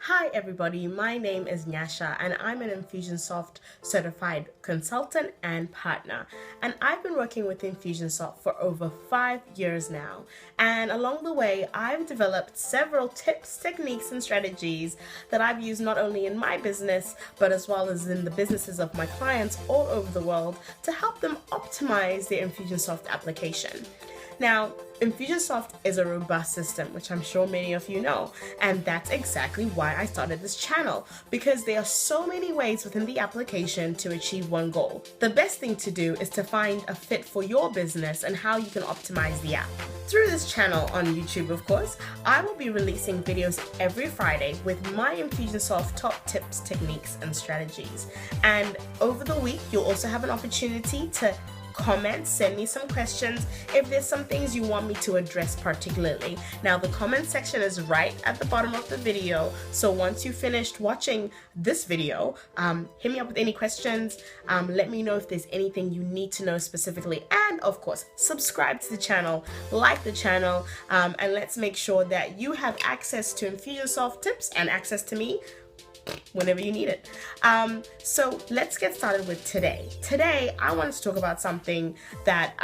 Hi everybody, my name is Nyasha and I'm an Infusionsoft certified consultant and partner. And I've been working with Infusionsoft for over 5 years now. And along the way, I've developed several tips, techniques, and strategies that I've used not only in my business, but as well as in the businesses of my clients all over the world to help them optimize their Infusionsoft application. Now, Infusionsoft is a robust system, which I'm sure many of you know, and that's exactly why I started this channel, because there are so many ways within the application to achieve one goal. The best thing to do is to find a fit for your business and how you can optimize the app. Through this channel on YouTube, of course, I will be releasing videos every Friday with my Infusionsoft top tips, techniques, and strategies. And over the week, you'll also have an opportunity to comment, send me some questions if there's some things you want me to address particularly. Now the comment section is right at the bottom of the video, so once you finished watching this video, hit me up with any questions, let me know if there's anything you need to know specifically, and of course subscribe to the channel, like the channel, and let's make sure that you have access to Infusionsoft tips and access to me whenever you need it. So let's get started with today. Today, I want to talk about something that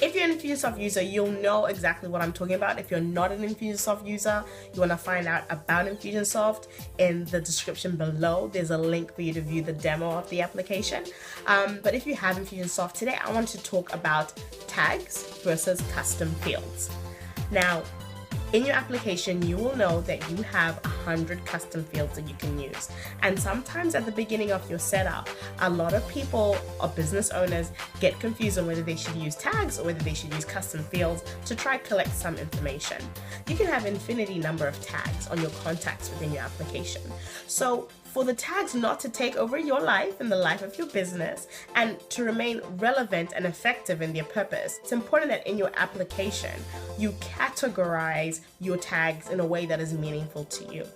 if you're an Infusionsoft user, you'll know exactly what I'm talking about. If you're not an Infusionsoft user, you want to find out about Infusionsoft, in the description below, there's a link for you to view the demo of the application. But if you have Infusionsoft today, I want to talk about tags versus custom fields. Now, in your application, you will know that you have 100 custom fields that you can use. And sometimes at the beginning of your setup, a lot of people or business owners get confused on whether they should use tags or whether they should use custom fields to try collect some information. You can have an infinity number of tags on your contacts within your application. So for the tags not to take over your life and the life of your business and to remain relevant and effective in their purpose, it's important that in your application, you categorize your tags in a way that is meaningful to you.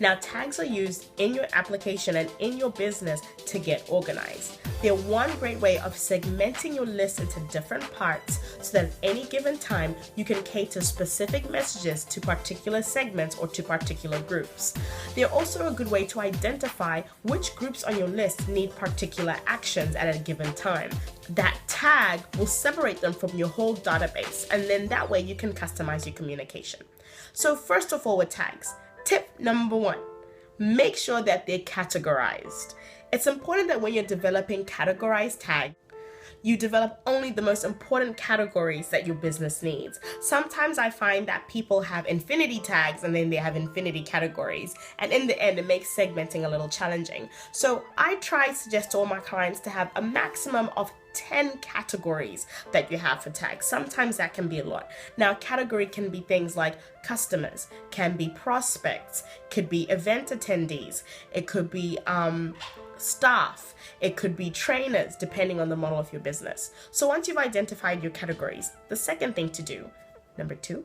Now, tags are used in your application and in your business to get organized. They're one great way of segmenting your list into different parts so that at any given time, you can cater specific messages to particular segments or to particular groups. They're also a good way to identify which groups on your list need particular actions at a given time. That tag will separate them from your whole database, and then that way you can customize your communication. So first of all, with tags, tip number 1, make sure that they're categorized. It's important that when you're developing categorized tags, you develop only the most important categories that your business needs. Sometimes I find that people have infinity tags and then they have infinity categories, and in the end it makes segmenting a little challenging. So I try to suggest to all my clients to have a maximum of 10 categories that you have for tags. Sometimes that can be a lot. Now, category can be things like customers, can be prospects, could be event attendees, it could be staff, it could be trainers, depending on the model of your business. So once you've identified your categories, the second thing to do, number 2,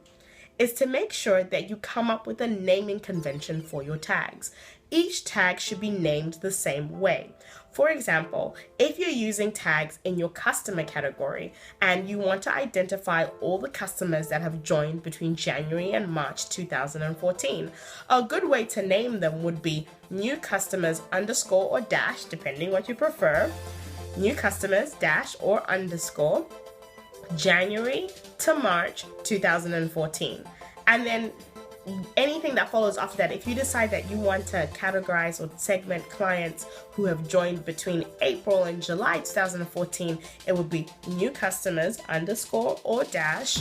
is to make sure that you come up with a naming convention for your tags. Each tag should be named the same way. For example, if you're using tags in your customer category and you want to identify all the customers that have joined between January and March 2014, a good way to name them would be new customers underscore or dash, depending what you prefer, new customers dash or underscore, January to March 2014. And then anything that follows after that, if you decide that you want to categorize or segment clients who have joined between April and July 2014, it would be new customers underscore or dash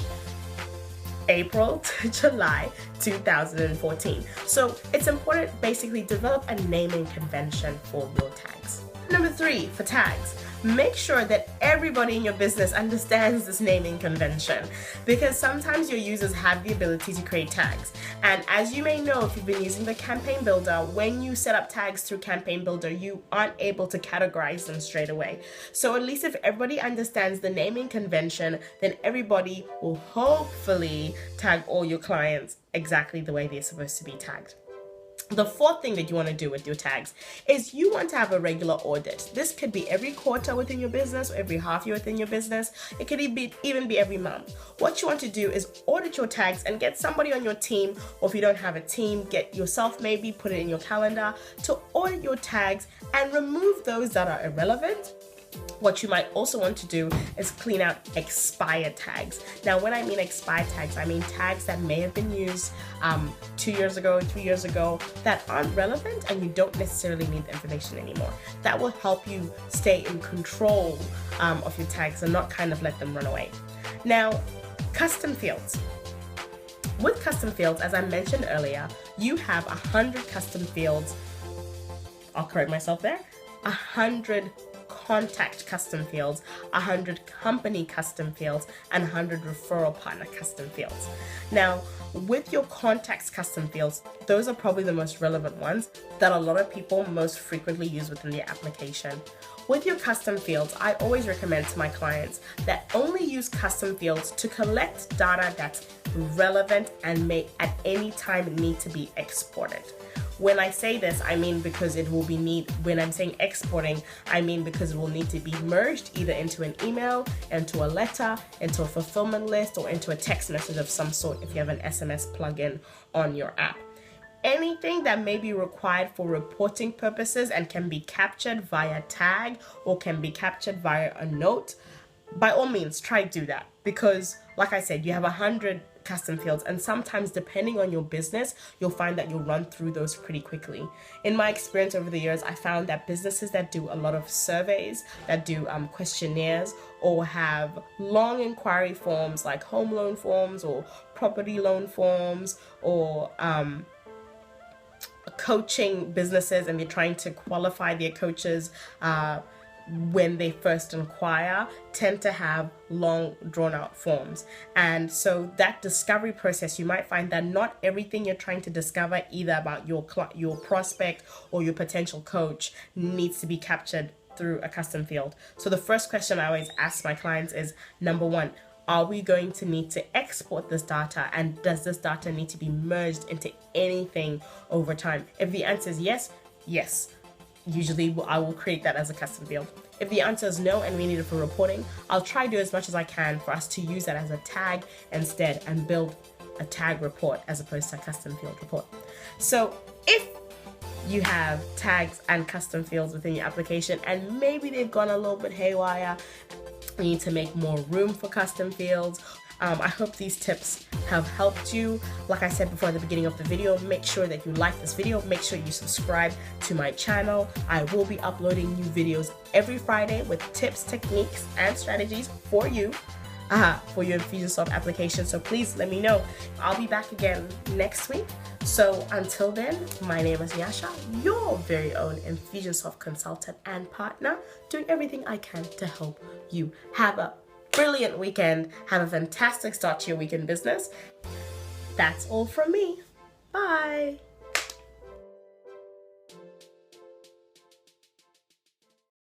April to July 2014. So it's important, basically develop a naming convention for your tags. Number 3, for tags, make sure that everybody in your business understands this naming convention, because sometimes your users have the ability to create tags. And as you may know, if you've been using the campaign builder, when you set up tags through campaign builder, you aren't able to categorize them straight away. So at least if everybody understands the naming convention, then everybody will hopefully tag all your clients exactly the way they're supposed to be tagged. The fourth thing that you want to do with your tags is you want to have a regular audit. This could be every quarter within your business or every half year within your business. It could even be every month. What you want to do is audit your tags and get somebody on your team, or if you don't have a team, get yourself, maybe put it in your calendar to audit your tags and remove those that are irrelevant. What you might also want to do is clean out expired tags. Now, when I mean expired tags, I mean tags that may have been used 2 years ago, 3 years ago, that aren't relevant and you don't necessarily need the information anymore. That will help you stay in control of your tags and not kind of let them run away. Now, custom fields. With custom fields, as I mentioned earlier, you have 100 custom fields. I'll correct myself there. 100 contact custom fields, 100 company custom fields, and 100 referral partner custom fields. Now, with your contacts custom fields, those are probably the most relevant ones that a lot of people most frequently use within the application. With your custom fields, I always recommend to my clients that only use custom fields to collect data that's relevant and may at any time need to be exported. When I say this, I mean because it will be when I'm saying exporting, I mean because it will need to be merged either into an email, into a letter, into a fulfillment list, or into a text message of some sort if you have an SMS plugin on your app. Anything that may be required for reporting purposes and can be captured via tag or can be captured via a note, by all means, try to do that, because like I said, you have 100 custom fields, and sometimes depending on your business, you'll find that you'll run through those pretty quickly. In my experience over the years, I found that businesses that do a lot of surveys, that do questionnaires, or have long inquiry forms like home loan forms or property loan forms, or coaching businesses, and they're trying to qualify their coaches when they first inquire, tend to have long drawn out forms. And so that discovery process, you might find that not everything you're trying to discover either about your prospect or your potential coach needs to be captured through a custom field. So the first question I always ask my clients is, number one, are we going to need to export this data, and does this data need to be merged into anything over time? If the answer is yes, usually I will create that as a custom field. If the answer is no and we need it for reporting, I'll try to do as much as I can for us to use that as a tag instead and build a tag report as opposed to a custom field report. So if you have tags and custom fields within your application and maybe they've gone a little bit haywire, you need to make more room for custom fields. I hope these tips have helped you. Like I said before at the beginning of the video, make sure that you like this video. Make sure you subscribe to my channel. I will be uploading new videos every Friday with tips, techniques, and strategies for you, for your Infusionsoft application. So please let me know. I'll be back again next week. So until then, my name is Nyasha, your very own Infusionsoft consultant and partner, doing everything I can to help you. Have a brilliant weekend. Have a fantastic start to your week in business. That's all from me. Bye.